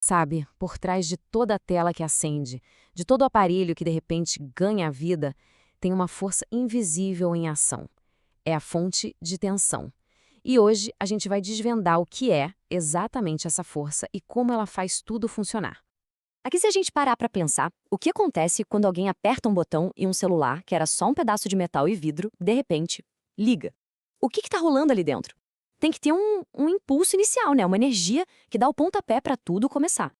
Sabe, por trás de toda a tela que acende, de todo o aparelho que de repente ganha vida, tem uma força invisível em ação. É a fonte de tensão. E hoje a gente vai desvendar o que é exatamente essa força e como ela faz tudo funcionar. Aqui, se a gente parar para pensar, o que acontece quando alguém aperta um botão e um celular, que era só um pedaço de metal e vidro, de repente, liga? O que está rolando ali dentro? Tem que ter um impulso inicial, né? Uma energia que dá o pontapé para tudo começar.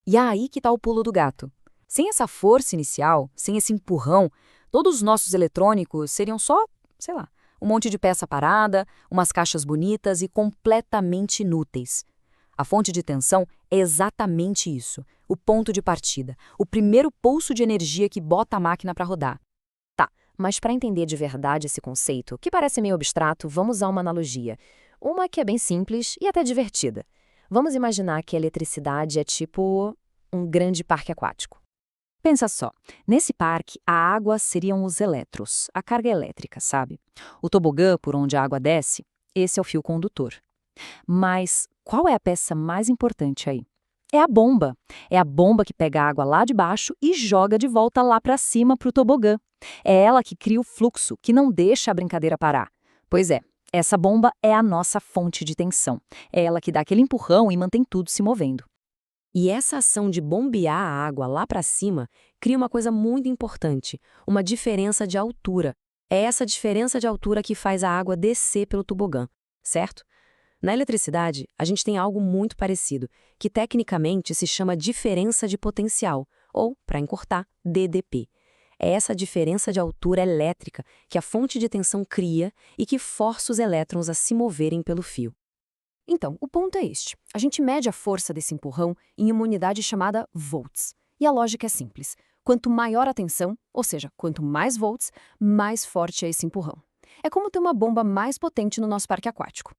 E é aí que está o pulo do gato. Sem essa força inicial, sem esse empurrão, todos os nossos eletrônicos seriam só, sei lá, um monte de peça parada, umas caixas bonitas e completamente inúteis. A fonte de tensão é exatamente isso, o ponto de partida, o primeiro pulso de energia que bota a máquina para rodar. Tá, mas para entender de verdade esse conceito, que parece meio abstrato, vamos usar uma analogia. Uma que é bem simples e até divertida. Vamos imaginar que a eletricidade é tipo um grande parque aquático. Pensa só, nesse parque a água seriam os elétrons, a carga elétrica, sabe? O tobogã por onde a água desce, esse é o fio condutor. Mas qual é a peça mais importante aí? É a bomba. É a bomba que pega a água lá de baixo e joga de volta lá para cima para o tobogã. É ela que cria o fluxo, que não deixa a brincadeira parar. Pois é, essa bomba é a nossa fonte de tensão. É ela que dá aquele empurrão e mantém tudo se movendo. E essa ação de bombear a água lá para cima cria uma coisa muito importante, uma diferença de altura. É essa diferença de altura que faz a água descer pelo tobogã, certo? Na eletricidade, a gente tem algo muito parecido, que tecnicamente se chama diferença de potencial, ou, para encurtar, DDP. É essa diferença de altura elétrica que a fonte de tensão cria e que força os elétrons a se moverem pelo fio. Então, o ponto é este. A gente mede a força desse empurrão em uma unidade chamada volts. E a lógica é simples. Quanto maior a tensão, ou seja, quanto mais volts, mais forte é esse empurrão. É como ter uma bomba mais potente no nosso parque aquático.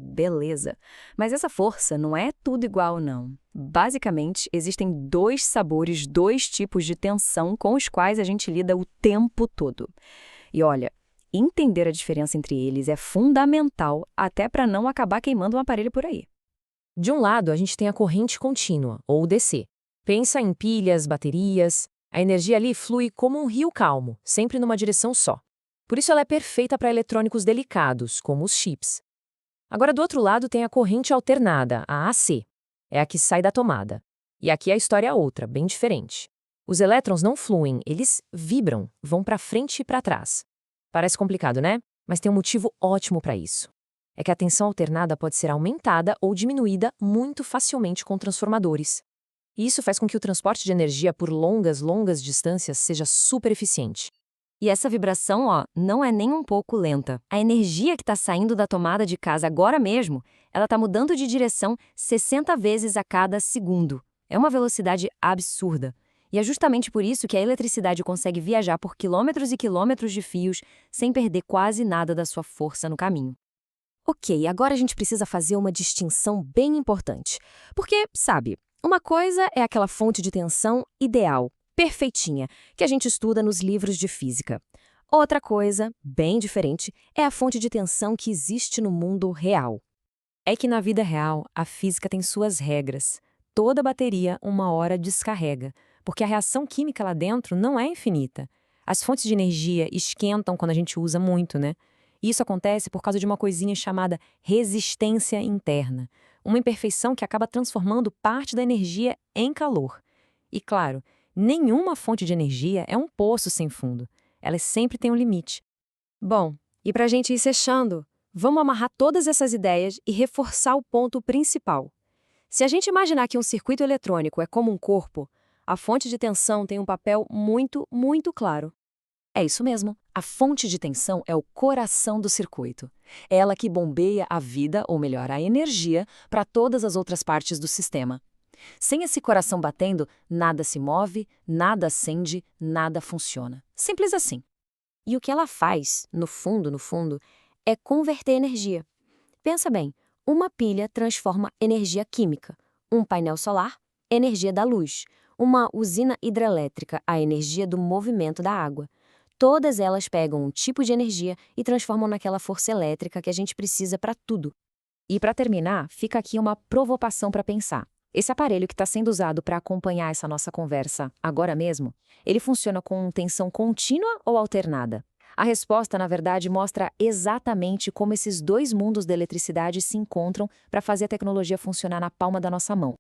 Beleza. Mas essa força não é tudo igual, não. Basicamente, existem dois sabores, dois tipos de tensão com os quais a gente lida o tempo todo. E olha, entender a diferença entre eles é fundamental até para não acabar queimando um aparelho por aí. De um lado, a gente tem a corrente contínua, ou DC. Pensa em pilhas, baterias. A energia ali flui como um rio calmo, sempre numa direção só. Por isso ela é perfeita para eletrônicos delicados, como os chips. Agora, do outro lado, tem a corrente alternada, a AC. É a que sai da tomada. E aqui a história é outra, bem diferente. Os elétrons não fluem, eles vibram, vão para frente e para trás. Parece complicado, né? Mas tem um motivo ótimo para isso. É que a tensão alternada pode ser aumentada ou diminuída muito facilmente com transformadores. E isso faz com que o transporte de energia por longas distâncias seja super eficiente. E essa vibração, não é nem um pouco lenta. A energia que está saindo da tomada de casa agora mesmo, ela está mudando de direção 60 vezes a cada segundo. É uma velocidade absurda. E é justamente por isso que a eletricidade consegue viajar por quilômetros e quilômetros de fios sem perder quase nada da sua força no caminho. Ok, agora a gente precisa fazer uma distinção bem importante. Porque, sabe, uma coisa é aquela fonte de tensão ideal, perfeitinha, que a gente estuda nos livros de física. Outra coisa, bem diferente, é a fonte de tensão que existe no mundo real. É que na vida real, a física tem suas regras. Toda bateria, uma hora, descarrega, porque a reação química lá dentro não é infinita. As fontes de energia esquentam quando a gente usa muito, né? E isso acontece por causa de uma coisinha chamada resistência interna, uma imperfeição que acaba transformando parte da energia em calor. E claro, nenhuma fonte de energia é um poço sem fundo. Elas sempre têm um limite. Bom, e para a gente ir fechando, vamos amarrar todas essas ideias e reforçar o ponto principal. Se a gente imaginar que um circuito eletrônico é como um corpo, a fonte de tensão tem um papel muito claro. É isso mesmo. A fonte de tensão é o coração do circuito. É ela que bombeia a vida, ou melhor, a energia, para todas as outras partes do sistema. Sem esse coração batendo, nada se move, nada acende, nada funciona. Simples assim. E o que ela faz, no fundo, é converter energia. Pensa bem, uma pilha transforma energia química, um painel solar, energia da luz, uma usina hidrelétrica, a energia do movimento da água. Todas elas pegam um tipo de energia e transformam naquela força elétrica que a gente precisa para tudo. E para terminar, fica aqui uma provocação para pensar. Esse aparelho que está sendo usado para acompanhar essa nossa conversa agora mesmo, ele funciona com tensão contínua ou alternada? A resposta, na verdade, mostra exatamente como esses dois mundos da eletricidade se encontram para fazer a tecnologia funcionar na palma da nossa mão.